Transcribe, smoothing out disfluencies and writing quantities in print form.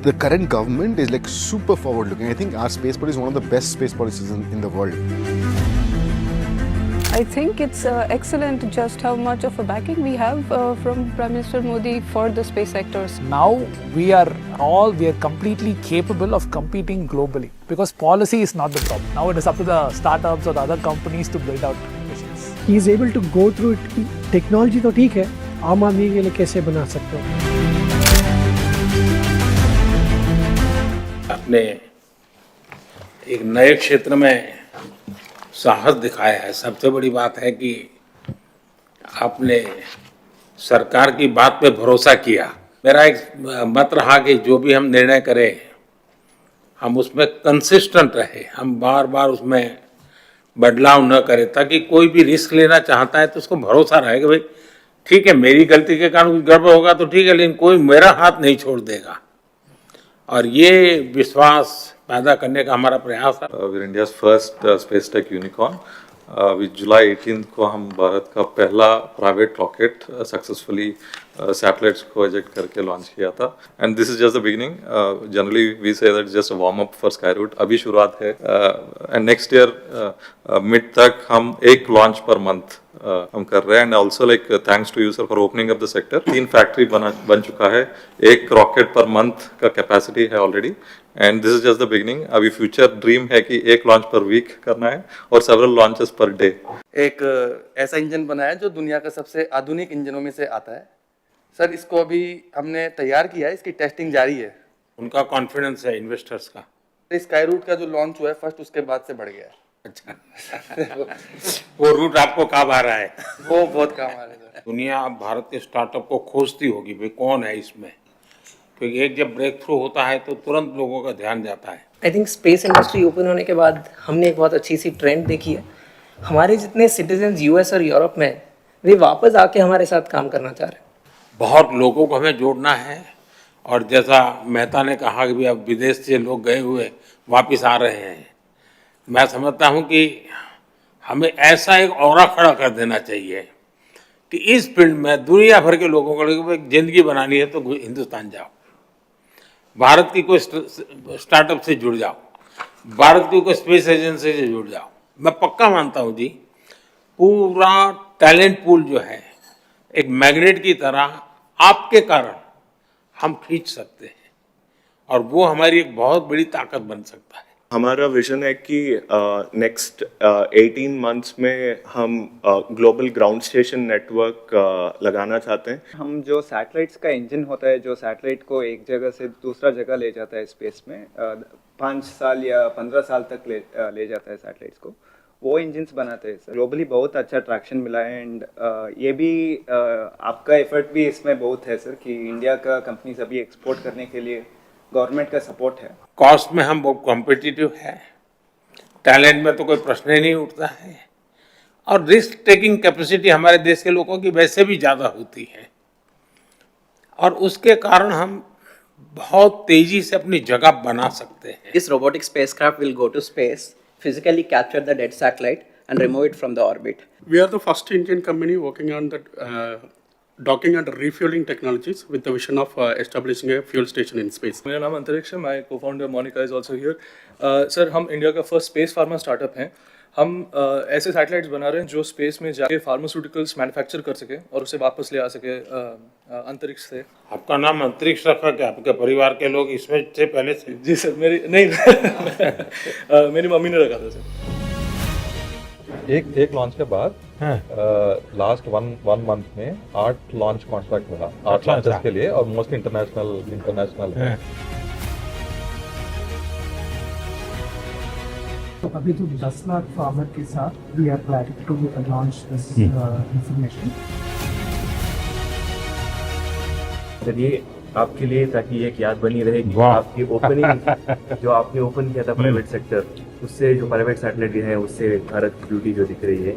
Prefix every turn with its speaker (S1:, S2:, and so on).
S1: the current government is like super forward looking. I think our space policy is one of the best space policies in the world.
S2: I think it's excellent just how much of a backing we have from Prime Minister Modi for the space sectors.
S3: Now we are completely capable of competing globally because policy is not the problem. Now it is up to the startups or the other companies to build out missions.
S4: He is able to go through it. Technology तो ठीक है, आम आदमी के लिए कैसे बना सकते हो?
S5: आपने एक नए क्षेत्र में साहस दिखाया है। सबसे बड़ी बात है कि आपने सरकार की बात पे भरोसा किया। मेरा एक मत रहा कि जो भी हम निर्णय करें हम उसमें कंसिस्टेंट रहे, हम बार बार उसमें बदलाव न करें, ताकि कोई भी रिस्क लेना चाहता है तो उसको भरोसा रहे कि भाई ठीक है, मेरी गलती के कारण कुछ गड़बड़ होगा तो ठीक है, लेकिन कोई मेरा हाथ नहीं छोड़ देगा। और ये विश्वास पैदा करने का हमारा प्रयास है।
S6: We're India's first space tech unicorn. With July 18th को हम भारत का पहला प्राइवेट रॉकेट सक्सेसफुली सैटेलाइट्स को इजेक्ट करके लॉन्च किया था। And this is just the beginning. Generally we say that just a warm up for Skyroot. अभी शुरुआत है एंड नेक्स्ट ईयर मिड तक हम एक लॉन्च पर मंथ हम कर रहे हैं। And also like thanks to you sir for opening up the sector. 3 factory बन चुका है, एक रॉकेट पर मंथ का कैपेसिटी है already. And this is just the beginning. अभी फ्यूचर ड्रीम है कि एक लॉन्च पर वीक करना है और सेवरल लॉन्चेस पर डे।
S7: एक ऐसा इंजन बनाया जो दुनिया का सबसे आधुनिक इंजनों में से आता है। सर इसको अभी हमने तैयार किया है, इसकी टेस्टिंग जारी है।
S5: उनका कॉन्फिडेंस है इन्वेस्टर्स का।
S7: स्काईरूट का जो लॉन्च हुआ है फर्स्ट, उसके बाद से बढ़ गया है।
S5: अच्छा वो रूट आपको काम आ रहा है?
S7: वो बहुत काम आ रहा है सर।
S5: दुनिया अब भारत के स्टार्टअप को खोजती होगी भाई कौन है इसमें, क्योंकि एक जब ब्रेक थ्रू होता है तो तुरंत लोगों का ध्यान जाता है।
S8: I think space industry open होने के बाद हमने एक बहुत अच्छी सी ट्रेंड देखी है। हमारे जितने सिटीजन्स यूएस और यूरोप में हैं, वे वापस आके हमारे साथ काम करना चाह रहे हैं।
S5: बहुत लोगों को हमें जोड़ना है। और जैसा मेहता ने कहा कि भी अब विदेश से लोग गए हुए वापस आ रहे हैं, मैं समझता हूं कि हमें ऐसा एक ऑरा खड़ा कर देना चाहिए कि इस फील्ड में दुनिया भर के लोगों को एक जिंदगी बनानी है तो हिंदुस्तान जाओ, भारत की कोई स्टार्टअप से जुड़ जाओ, भारत की कोई स्पेस एजेंसी से जुड़ जाओ। मैं पक्का मानता हूं जी, पूरा टैलेंट पूल जो है एक मैग्नेट की तरह आपके कारण हम खींच सकते हैं और वो हमारी एक बहुत बड़ी ताकत बन सकता है।
S9: हमारा विजन है कि नेक्स्ट 18 मंथ्स में हम ग्लोबल ग्राउंड स्टेशन नेटवर्क लगाना चाहते हैं।
S10: हम जो सैटेलाइट्स का इंजन होता है, जो सैटेलाइट को एक जगह से दूसरा जगह ले जाता है स्पेस में, 5 साल या 15 साल तक ले जाता है सैटेलाइट्स को, वो इंजन्स बनाते हैं सर। ग्लोबली बहुत अच्छा ट्रैक्शन मिला है। एंड ये भी आपका एफर्ट भी इसमें बहुत है सर कि इंडिया का कंपनीज अभी एक्सपोर्ट करने के लिए गवर्नमेंट का सपोर्ट है।
S5: कॉस्ट में हम बहुत कॉम्पिटिटिव है, टैलेंट में तो कोई प्रश्न ही नहीं उठता है, और रिस्क टेकिंग कैपेसिटी हमारे देश के लोगों की वैसे भी ज़्यादा होती है, और उसके कारण हम बहुत तेजी से अपनी जगह बना सकते हैं।
S8: This robotic spacecraft will go to space, physically capture the dead satellite and remove it from the orbit.
S11: We are the first Indian company working on that docking and refueling technologies with the vision of establishing a fuel station in space.
S12: मेरा नाम अंतरिक्ष है, my co-founder Monika is also here. Sir हम India का first space pharma startup हैं। हम ऐसे satellites बना रहे हैं जो स्पेस में जाके फार्मास्यूटिकल्स मैन्युफैक्चर कर सके और उसे वापस ले आ सके अंतरिक्ष से।
S5: आपका नाम अंतरिक्ष रखा क्या आपके परिवार के लोग इसमें थे पहले से?
S12: जी सर, मेरी नहीं मेरी मम्मी ने रखा था सर।
S6: एक लॉन्च के बाद लास्ट वन मंथ में 8 लॉन्च कॉन्ट्रैक्ट मिला, 8 लॉन्चेस के लिए, और मोस्टली इंटरनेशनल है।
S4: तो अभी तो 10 लाख फार्मर के साथ we are planning to launch this information.
S13: Sir ये आपके लिए, ताकि एक याद बनी रहे कि आपकी ओपनिंग जो आपने ओपन किया था प्राइवेट सेक्टर, उससे जो प्राइवेट सैटेलाइट है उससे भारत की ब्यूटी जो दिख रही है।